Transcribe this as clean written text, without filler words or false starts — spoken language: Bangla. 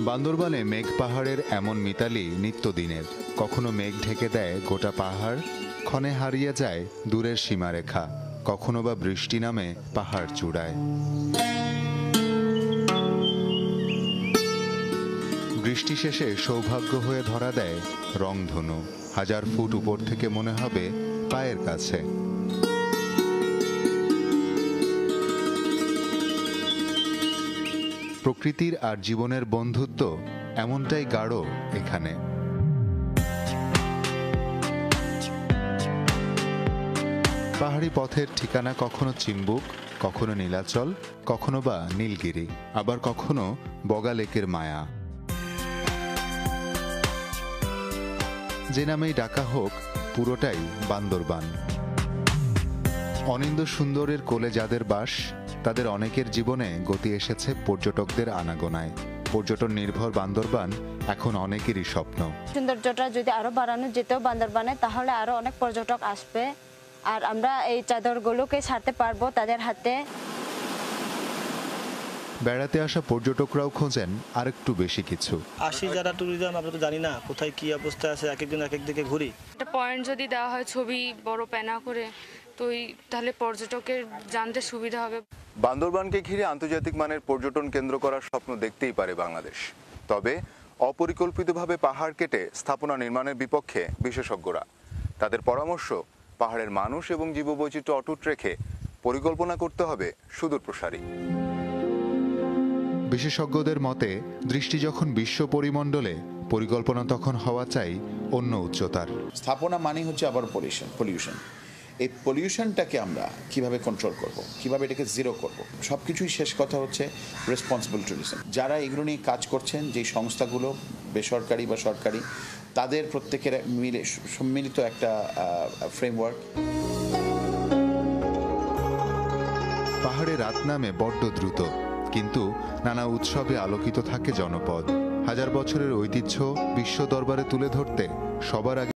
বান্দরবানে মেঘ পাহাড়ের এমন মিতালি নিত্যদিনের। কখনো মেঘ ঢেকে দেয় গোটা পাহাড়, ক্ষণে হারিয়ে যায় দূরের সীমারেখা। কখনো বা বৃষ্টি নামে পাহাড় চূড়ায়। বৃষ্টি শেষে সৌভাগ্য হয়ে ধরা দেয় রংধনু। 1000 ফুট উপর থেকে মনে হবে পায়ের কাছে। প্রকৃতির আর জীবনের বন্ধুত্ব এমনটাই গাঢ় এখানে। পাহাড়ি পথের ঠিকানা কখনো চিম্বুক, কখনো নীলাচল, কখনো বা নীলগিরি, আবার কখনো বগা লেকের মায়া। যে নামেই ডাকা হোক, পুরোটাই বান্দরবান। অনিন্দ্য সুন্দরের কোলে যাদের বাস, তাদের অনেকের জীবনে গতি এসেছে পর্যটকদের আনাগোনায়। পর্যটন নির্ভর বান্দরবান এখন অনেকেরই স্বপ্ন। সৌন্দর্যটা যদি আরো বাড়ানো যেত বান্দরবানে, তাহলে আরো অনেক পর্যটক আসবে, আর আমরা এই চাদরগুলোকে ছাড়তে পারবো তাদের হাতে। বেড়াতে আসা পর্যটকরাও খোঁজেন আরেকটু বেশি কিছু। আসি যারা ট্যুরিজম, আমরা তো জানি না কোথায় কি অবস্থা আছে, এক একদিন এক এক দিকে ঘুরি। একটা পয়েন্ট যদি দেওয়া হয় ছবি বড় প্যানা করে, তো তাহলে পর্যটকের জানতে সুবিধা হবে। বান্দরবানকে ঘিরে আন্তর্জাতিক মানের পর্যটন কেন্দ্র করার স্বপ্ন দেখতেই পারে বাংলাদেশ। তবে অপরিকল্পিতভাবে পাহাড় কেটে স্থাপনা নির্মাণের বিপক্ষে বিশেষজ্ঞরা। তাদের পরামর্শ, পাহাড়ের মানুষ এবং জীববৈচিত্র্য অটুট রেখে পরিকল্পনা করতে হবে সুদূর প্রসারী। বিশেষজ্ঞদের মতে, দৃষ্টি যখন বিশ্ব পরিমণ্ডলে, পরিকল্পনা তখন হওয়া চাই অন্য উচ্চতার। স্থাপনা মানে হচ্ছে আবার পলিউশন। এই পলিউশনটাকে আমরা কিভাবে কন্ট্রোল করব, কিভাবে এটাকে জিরো করব, সবকিছুই শেষ কথা হচ্ছে রেসপন্সিবল ট্যুরিজম। যারা এগুলো নিয়ে কাজ করছেন, যে সংস্থাগুলো বেসরকারি বা সরকারি, তাদের প্রত্যেকের মিলে সম্মিলিত একটা ফ্রেমওয়ার্ক। পাহাড়ে রাত নামে বড্ড দ্রুত, কিন্তু নানা উৎসবে আলোকিত থাকে জনপদ। 1000 বছরের ঐতিহ্য বিশ্ব দরবারে তুলে ধরতে সবার আগে